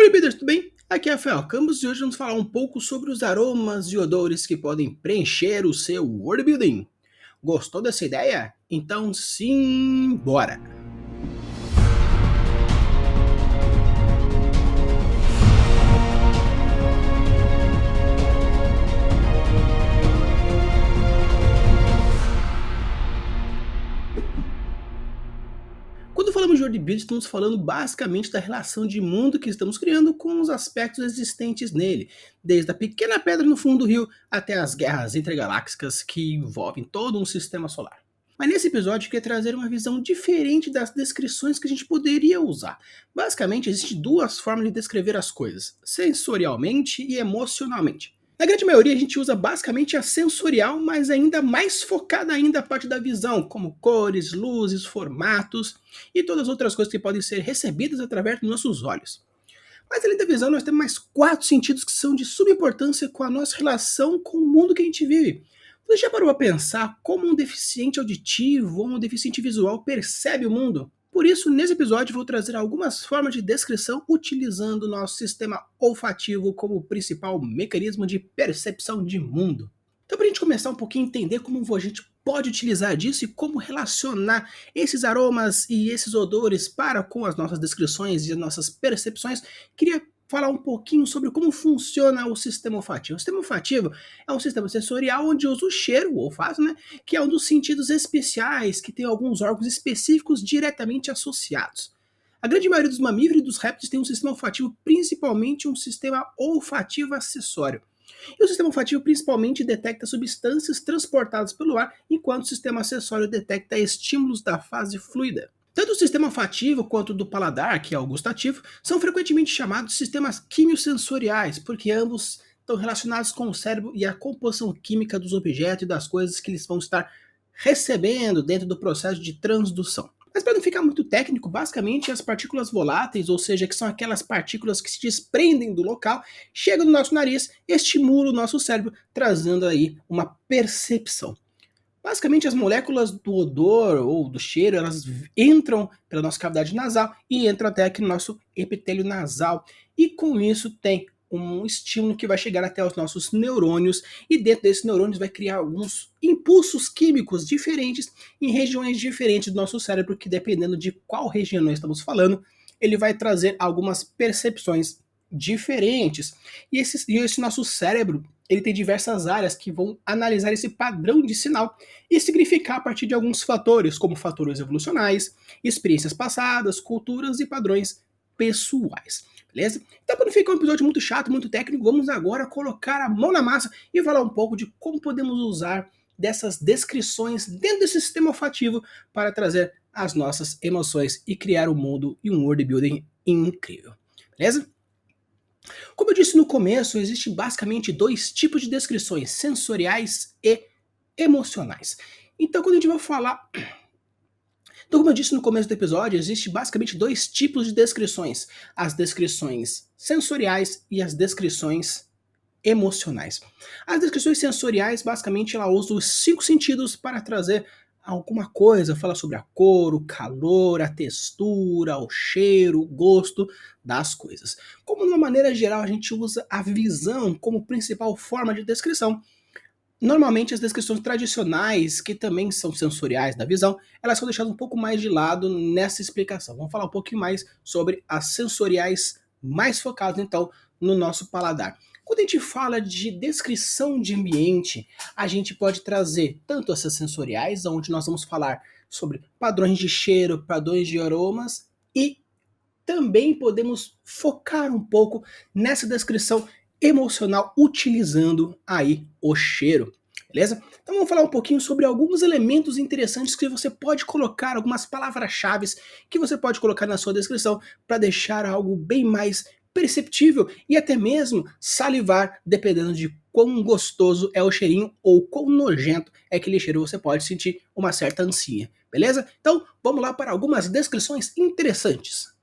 Oi, Peter, tudo bem? Aqui é Rafael Campos e hoje vamos falar um pouco sobre os aromas e odores que podem preencher o seu world building. Gostou dessa ideia? Então sim, bora! Quando falamos de world building, estamos falando basicamente da relação de mundo que estamos criando com os aspectos existentes nele, desde a pequena pedra no fundo do rio até as guerras intergalácticas que envolvem todo um sistema solar. Mas nesse episódio eu queria trazer uma visão diferente das descrições que a gente poderia usar. Basicamente, existem duas formas de descrever as coisas: sensorialmente e emocionalmente. Na grande maioria a gente usa basicamente a sensorial, mas ainda mais focada ainda a parte da visão, como cores, luzes, formatos e todas as outras coisas que podem ser recebidas através dos nossos olhos. Mas além da visão, nós temos mais quatro sentidos que são de suma importância com a nossa relação com o mundo que a gente vive. Você já parou a pensar como um deficiente auditivo ou um deficiente visual percebe o mundo? Por isso, nesse episódio, vou trazer algumas formas de descrição utilizando o nosso sistema olfativo como principal mecanismo de percepção de mundo. Então, para a gente começar um pouquinho a entender como a gente pode utilizar disso e como relacionar esses aromas e esses odores para com as nossas descrições e as nossas percepções, queria falar um pouquinho sobre como funciona o sistema olfativo. O sistema olfativo é um sistema sensorial onde usa o cheiro, o olfato, né, que é um dos sentidos especiais que tem alguns órgãos específicos diretamente associados. A grande maioria dos mamíferos e dos répteis tem um sistema olfativo, principalmente um sistema olfativo acessório. E o sistema olfativo principalmente detecta substâncias transportadas pelo ar, enquanto o sistema acessório detecta estímulos da fase fluida. Tanto o sistema olfativo quanto o do paladar, que é o gustativo, são frequentemente chamados de sistemas quimiosensoriais, porque ambos estão relacionados com o cérebro e a composição química dos objetos e das coisas que eles vão estar recebendo dentro do processo de transdução. Mas para não ficar muito técnico, basicamente as partículas voláteis, ou seja, que são aquelas partículas que se desprendem do local, chegam no nosso nariz, estimulam o nosso cérebro, trazendo aí uma percepção. Basicamente, as moléculas do odor ou do cheiro, elas entram pela nossa cavidade nasal e entram até aqui no nosso epitélio nasal. E com isso tem um estímulo que vai chegar até os nossos neurônios e dentro desses neurônios vai criar alguns impulsos químicos diferentes em regiões diferentes do nosso cérebro, que dependendo de qual região nós estamos falando, ele vai trazer algumas percepções diferentes. E esse nosso cérebro, ele tem diversas áreas que vão analisar esse padrão de sinal e significar a partir de alguns fatores, como fatores evolucionais, experiências passadas, culturas e padrões pessoais. Beleza? Então, para não ficar um episódio muito chato, muito técnico, vamos agora colocar a mão na massa e falar um pouco de como podemos usar dessas descrições dentro desse sistema olfativo para trazer as nossas emoções e criar um mundo e um world building incrível. Beleza? Como eu disse no começo, existem basicamente dois tipos de descrições, sensoriais e emocionais. Então, quando a gente vai falar... Então, como eu disse no começo do episódio, existe basicamente dois tipos de descrições: as descrições sensoriais e as descrições emocionais. As descrições sensoriais, basicamente, ela usa os cinco sentidos para trazer alguma coisa, fala sobre a cor, o calor, a textura, o cheiro, o gosto das coisas. Como de uma maneira geral a gente usa a visão como principal forma de descrição, normalmente as descrições tradicionais, que também são sensoriais da visão, elas são deixadas um pouco mais de lado nessa explicação. Vamos falar um pouquinho mais sobre as sensoriais, mais focadas então no nosso paladar. Quando a gente fala de descrição de ambiente, a gente pode trazer tanto essas sensoriais, onde nós vamos falar sobre padrões de cheiro, padrões de aromas, e também podemos focar um pouco nessa descrição emocional utilizando aí o cheiro. Beleza? Então vamos falar um pouquinho sobre alguns elementos interessantes que você pode colocar, algumas palavras-chave que você pode colocar na sua descrição para deixar algo bem mais perceptível e até mesmo salivar, dependendo de quão gostoso é o cheirinho ou quão nojento é aquele cheiro, você pode sentir uma certa ansia, beleza? Então vamos lá para algumas descrições interessantes.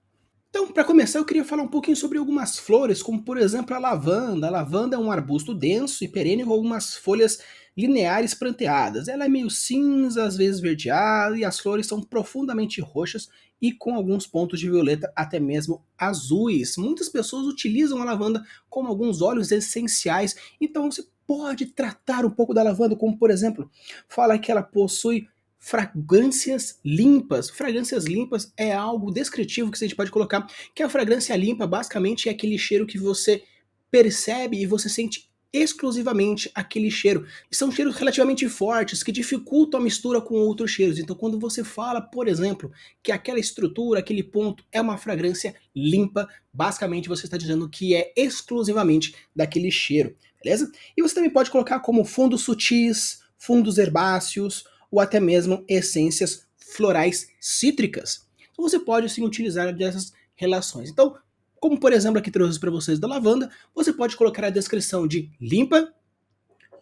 Então, para começar, eu queria falar um pouquinho sobre algumas flores, como por exemplo a lavanda. A lavanda é um arbusto denso e perene com algumas folhas lineares pranteadas. Ela é meio cinza, às vezes verdeada, e as flores são profundamente roxas e com alguns pontos de violeta, até mesmo azuis. Muitas pessoas utilizam a lavanda como alguns óleos essenciais, então você pode tratar um pouco da lavanda, como por exemplo, fala que ela possui fragrâncias limpas. Fragrâncias limpas é algo descritivo que a gente pode colocar, que a fragrância limpa basicamente é aquele cheiro que você percebe e você sente exclusivamente aquele cheiro. E são cheiros relativamente fortes que dificultam a mistura com outros cheiros. Então, quando você fala, por exemplo, que aquela estrutura, aquele ponto é uma fragrância limpa, basicamente você está dizendo que é exclusivamente daquele cheiro, beleza? E você também pode colocar como fundos sutis, fundos herbáceos ou até mesmo essências florais cítricas. Então você pode sim utilizar dessas relações. Então, como por exemplo aqui trouxe para vocês da lavanda, você pode colocar a descrição de limpa,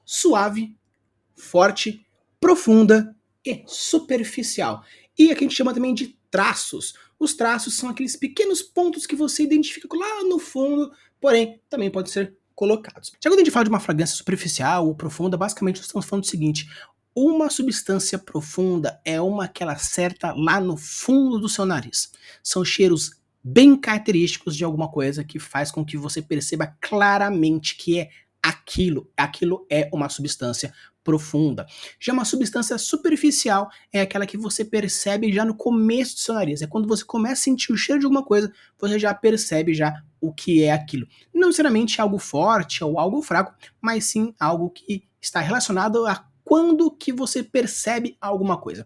suave, forte, profunda e superficial. E aqui a gente chama também de traços. Os traços são aqueles pequenos pontos que você identifica lá no fundo, porém também podem ser colocados. Já quando a gente fala de uma fragrância superficial ou profunda, basicamente nós estamos falando do seguinte: uma substância profunda é uma que ela acerta lá no fundo do seu nariz. São cheiros bem característicos de alguma coisa que faz com que você perceba claramente que é aquilo. Aquilo é uma substância profunda. Já uma substância superficial é aquela que você percebe já no começo do seu nariz. É quando você começa a sentir o cheiro de alguma coisa, você já percebe já o que é aquilo. Não necessariamente algo forte ou algo fraco, mas sim algo que está relacionado a quando que você percebe alguma coisa.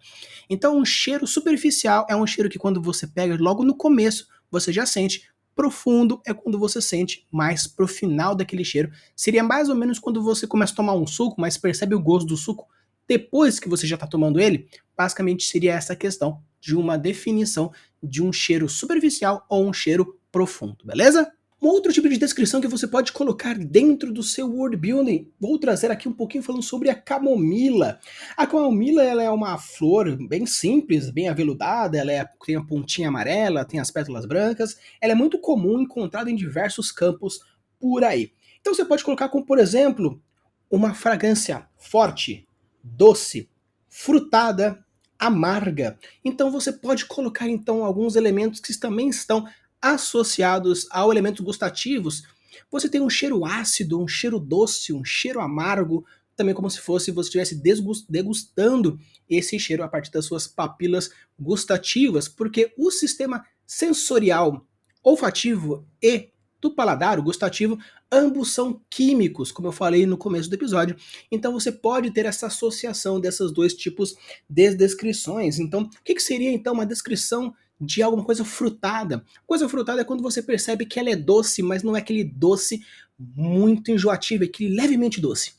Então, um cheiro superficial é um cheiro que quando você pega logo no começo, você já sente. Profundo é quando você sente mais pro final daquele cheiro. Seria mais ou menos quando você começa a tomar um suco, mas percebe o gosto do suco depois que você já está tomando ele. Basicamente seria essa questão de uma definição de um cheiro superficial ou um cheiro profundo, beleza? Um outro tipo de descrição que você pode colocar dentro do seu word building, vou trazer aqui um pouquinho falando sobre a camomila. A camomila ela é uma flor bem simples, bem aveludada, tem a pontinha amarela, tem as pétalas brancas, ela é muito comum encontrada em diversos campos por aí. Então você pode colocar como, por exemplo, uma fragrância forte, doce, frutada, amarga. Então você pode colocar então alguns elementos que também estão associados a elementos gustativos. Você tem um cheiro ácido, um cheiro doce, um cheiro amargo, também como se fosse você estivesse degustando esse cheiro a partir das suas papilas gustativas, porque o sistema sensorial, olfativo e do paladar, o gustativo, ambos são químicos, como eu falei no começo do episódio. Então você pode ter essa associação desses dois tipos de descrições. Então, o que seria então uma descrição de alguma coisa frutada? Coisa frutada é quando você percebe que ela é doce, mas não é aquele doce muito enjoativo, é aquele levemente doce.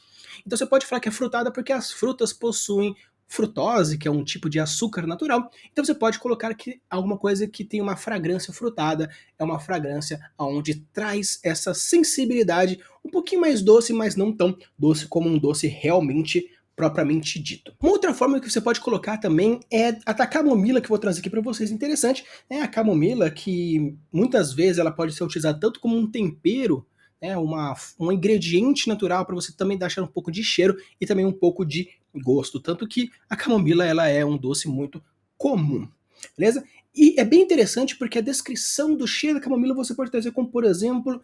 Então você pode falar que é frutada porque as frutas possuem frutose, que é um tipo de açúcar natural. Então você pode colocar que alguma coisa que tem uma fragrância frutada, é uma fragrância onde traz essa sensibilidade um pouquinho mais doce, mas não tão doce como um doce realmente propriamente dito. Uma outra forma que você pode colocar também é a da camomila, que eu vou trazer aqui para vocês, interessante, é a camomila que muitas vezes ela pode ser utilizada tanto como um tempero, um ingrediente natural para você também deixar um pouco de cheiro e também um pouco de gosto, tanto que a camomila ela é um doce muito comum, beleza? E é bem interessante porque a descrição do cheiro da camomila você pode trazer como, por exemplo,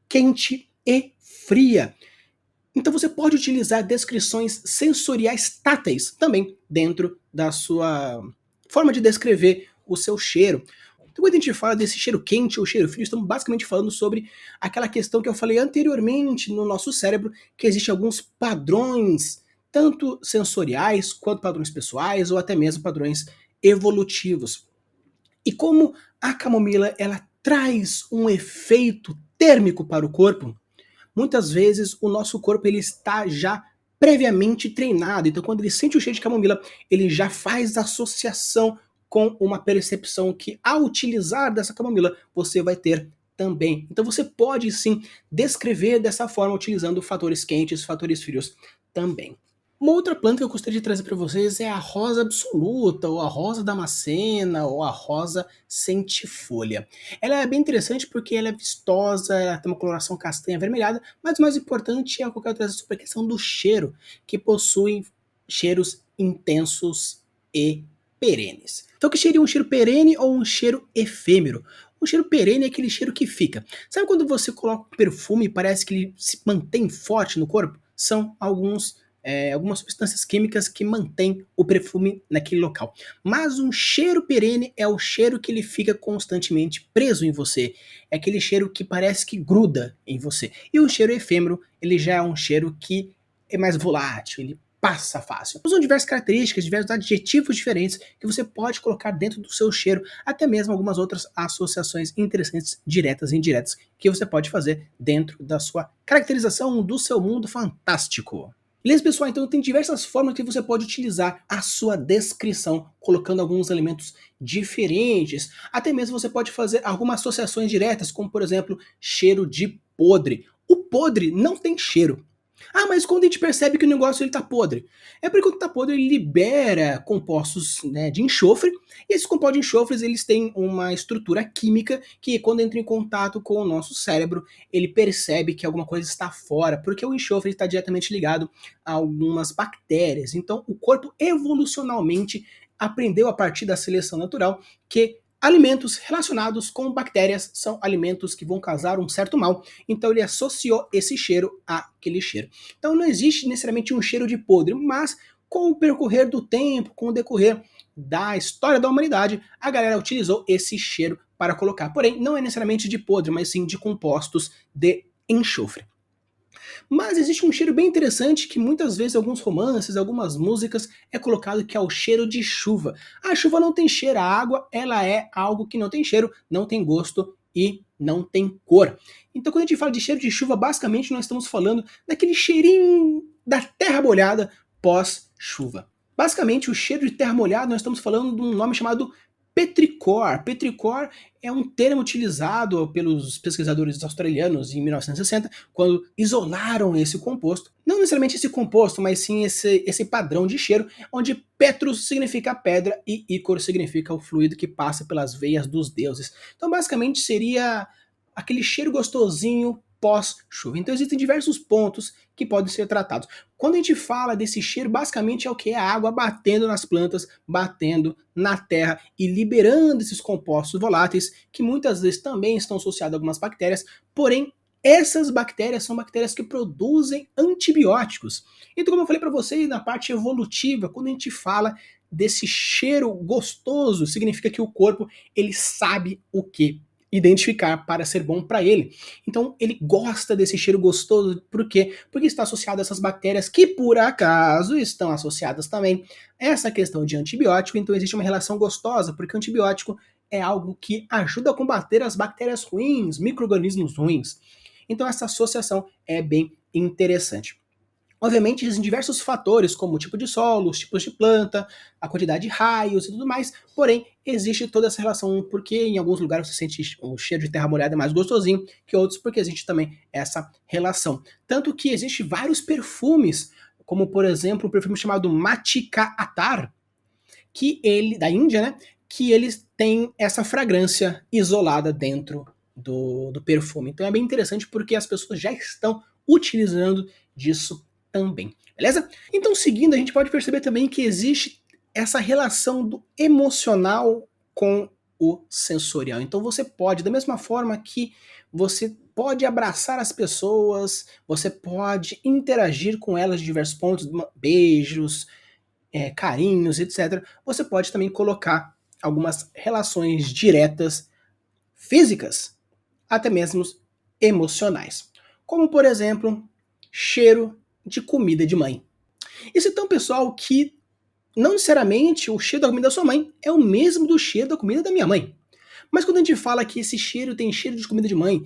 quente e fria. Então você pode utilizar descrições sensoriais táteis também dentro da sua forma de descrever o seu cheiro. Então quando a gente fala desse cheiro quente ou cheiro frio, estamos basicamente falando sobre aquela questão que eu falei anteriormente no nosso cérebro, que existem alguns padrões, tanto sensoriais quanto padrões pessoais ou até mesmo padrões evolutivos. E como a camomila ela traz um efeito térmico para o corpo, muitas vezes o nosso corpo ele está já previamente treinado. Então, quando ele sente o cheiro de camomila, ele já faz associação com uma percepção que, ao utilizar dessa camomila, você vai ter também. Então, você pode sim descrever dessa forma, utilizando fatores quentes, fatores frios também. Uma outra planta que eu gostaria de trazer para vocês é a rosa absoluta, ou a rosa damascena, ou a rosa centifolha. Ela é bem interessante porque ela é vistosa, ela tem uma coloração castanha avermelhada, mas o mais importante é o que eu quero trazer sobre a questão do cheiro, que possuem cheiros intensos e perenes. Então, que seria um cheiro perene ou um cheiro efêmero? O cheiro perene é aquele cheiro que fica. Sabe quando você coloca um perfume e parece que ele se mantém forte no corpo? São algumas substâncias químicas que mantêm o perfume naquele local. Mas um cheiro perene é o cheiro que ele fica constantemente preso em você. É aquele cheiro que parece que gruda em você. E o cheiro efêmero, ele já é um cheiro que é mais volátil, ele passa fácil. São diversas características, diversos adjetivos diferentes que você pode colocar dentro do seu cheiro, até mesmo algumas outras associações interessantes, diretas e indiretas, que você pode fazer dentro da sua caracterização do seu mundo fantástico. Beleza, pessoal? Então tem diversas formas que você pode utilizar a sua descrição, colocando alguns elementos diferentes. Até mesmo você pode fazer algumas associações diretas, como por exemplo, cheiro de podre. O podre não tem cheiro. Ah, mas quando a gente percebe que o negócio ele tá podre? É porque quando tá podre ele libera compostos, né, de enxofre, e esses compostos de enxofres eles têm uma estrutura química que quando entra em contato com o nosso cérebro, ele percebe que alguma coisa está fora, porque o enxofre está diretamente ligado a algumas bactérias. Então o corpo evolucionalmente aprendeu a partir da seleção natural que alimentos relacionados com bactérias são alimentos que vão causar um certo mal, então ele associou esse cheiro àquele cheiro. Então não existe necessariamente um cheiro de podre, mas com o percorrer do tempo, com o decorrer da história da humanidade, a galera utilizou esse cheiro para colocar. Porém, não é necessariamente de podre, mas sim de compostos de enxofre. Mas existe um cheiro bem interessante que muitas vezes alguns romances, algumas músicas é colocado que é o cheiro de chuva. A chuva não tem cheiro, a água ela é algo que não tem cheiro, não tem gosto e não tem cor. Então quando a gente fala de cheiro de chuva, basicamente nós estamos falando daquele cheirinho da terra molhada pós-chuva. Basicamente o cheiro de terra molhada nós estamos falando de um nome chamado petricor. Petricor é um termo utilizado pelos pesquisadores australianos em 1960, quando isolaram esse composto. Não necessariamente esse composto, mas sim esse padrão de cheiro, onde Petrus significa pedra e Ícor significa o fluido que passa pelas veias dos deuses. Então, basicamente, seria aquele cheiro gostosinho pós-chuva. Então existem diversos pontos que podem ser tratados. Quando a gente fala desse cheiro, basicamente é o que? É a água batendo nas plantas, batendo na terra e liberando esses compostos voláteis, que muitas vezes também estão associados a algumas bactérias, porém essas bactérias são bactérias que produzem antibióticos. Então, como eu falei para vocês, na parte evolutiva, quando a gente fala desse cheiro gostoso, significa que o corpo ele sabe o que identificar para ser bom para ele. Então ele gosta desse cheiro gostoso, por quê? Porque está associado a essas bactérias que por acaso estão associadas também a essa questão de antibiótico, então existe uma relação gostosa, porque o antibiótico é algo que ajuda a combater as bactérias ruins, micro-organismos ruins. Então essa associação é bem interessante. Obviamente existem diversos fatores, como o tipo de solo, os tipos de planta, a quantidade de raios e tudo mais, porém existe toda essa relação, porque em alguns lugares você sente o cheiro de terra molhada mais gostosinho que outros, porque existe também essa relação. Tanto que existe vários perfumes, como por exemplo o perfume chamado Matika Attar, que ele, da Índia, né, que eles têm essa fragrância isolada dentro do perfume. Então é bem interessante porque as pessoas já estão utilizando disso também, beleza? Então, seguindo, a gente pode perceber também que existe essa relação do emocional com o sensorial. Então, você pode, da mesma forma que você pode abraçar as pessoas, você pode interagir com elas de diversos pontos, beijos, carinhos, etc. Você pode também colocar algumas relações diretas físicas, até mesmo emocionais. Como, por exemplo, cheiro de comida de mãe. Isso então, pessoal, que não necessariamente o cheiro da comida da sua mãe é o mesmo do cheiro da comida da minha mãe. Mas quando a gente fala que esse cheiro tem cheiro de comida de mãe,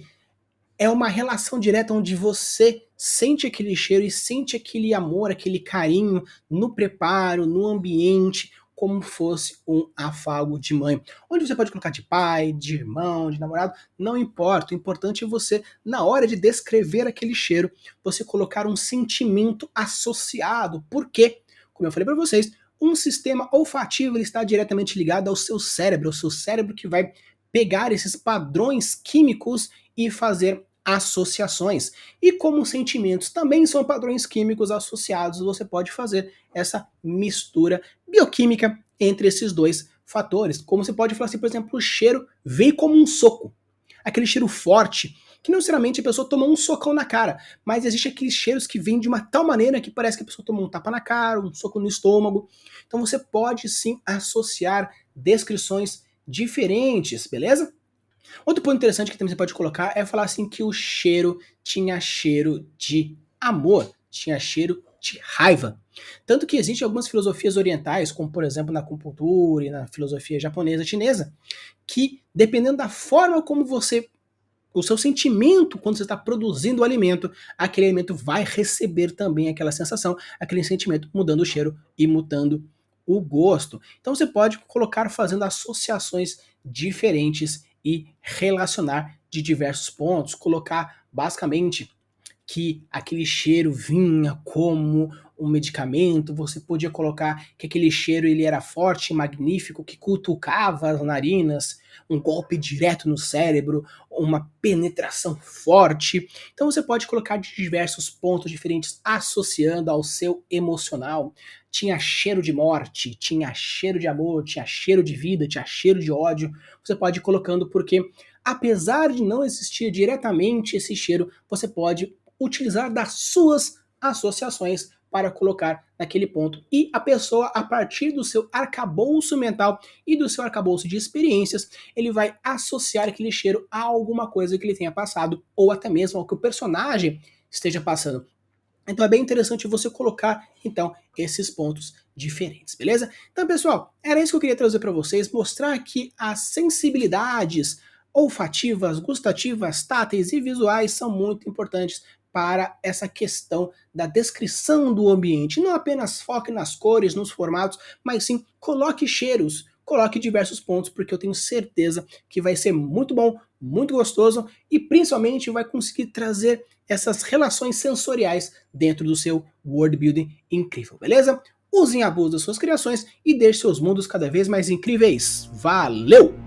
é uma relação direta onde você sente aquele cheiro e sente aquele amor, aquele carinho no preparo, no ambiente, como fosse um afago de mãe. Onde você pode colocar de pai, de irmão, de namorado, não importa. O importante é você, na hora de descrever aquele cheiro, você colocar um sentimento associado. Por quê? Como eu falei para vocês, um sistema olfativo ele está diretamente ligado ao seu cérebro que vai pegar esses padrões químicos e fazer associações. E como sentimentos também são padrões químicos associados, você pode fazer essa mistura bioquímica entre esses dois fatores. Como você pode falar assim, por exemplo, o cheiro veio como um soco. Aquele cheiro forte, que não necessariamente a pessoa tomou um socão na cara, mas existe aqueles cheiros que vêm de uma tal maneira que parece que a pessoa tomou um tapa na cara, um soco no estômago. Então você pode sim associar descrições diferentes, beleza? Outro ponto interessante que também você pode colocar é falar assim que o cheiro tinha cheiro de amor, tinha cheiro de raiva. Tanto que existem algumas filosofias orientais, como por exemplo na acupuntura e na filosofia japonesa, chinesa, que dependendo da forma como você o seu sentimento quando você está produzindo o alimento, aquele alimento vai receber também aquela sensação, aquele sentimento, mudando o cheiro e mudando o gosto. Então você pode colocar fazendo associações diferentes e relacionar de diversos pontos, colocar basicamente que aquele cheiro vinha como um medicamento, você podia colocar que aquele cheiro ele era forte e magnífico, que cutucava as narinas, um golpe direto no cérebro, uma penetração forte. Então você pode colocar de diversos pontos diferentes associando ao seu emocional. Tinha cheiro de morte, tinha cheiro de amor, tinha cheiro de vida, tinha cheiro de ódio. Você pode ir colocando porque apesar de não existir diretamente esse cheiro, você pode utilizar das suas associações para colocar naquele ponto. E a pessoa, a partir do seu arcabouço mental e do seu arcabouço de experiências, ele vai associar aquele cheiro a alguma coisa que ele tenha passado, ou até mesmo ao que o personagem esteja passando. Então é bem interessante você colocar, então, esses pontos diferentes, beleza? Então, pessoal, era isso que eu queria trazer para vocês, mostrar que as sensibilidades olfativas, gustativas, táteis e visuais são muito importantes para essa questão da descrição do ambiente. Não apenas foque nas cores, nos formatos, mas sim coloque cheiros, coloque diversos pontos, porque eu tenho certeza que vai ser muito bom, muito gostoso e principalmente vai conseguir trazer essas relações sensoriais dentro do seu world building incrível, beleza? Usem a abus das suas criações e deixe seus mundos cada vez mais incríveis. Valeu!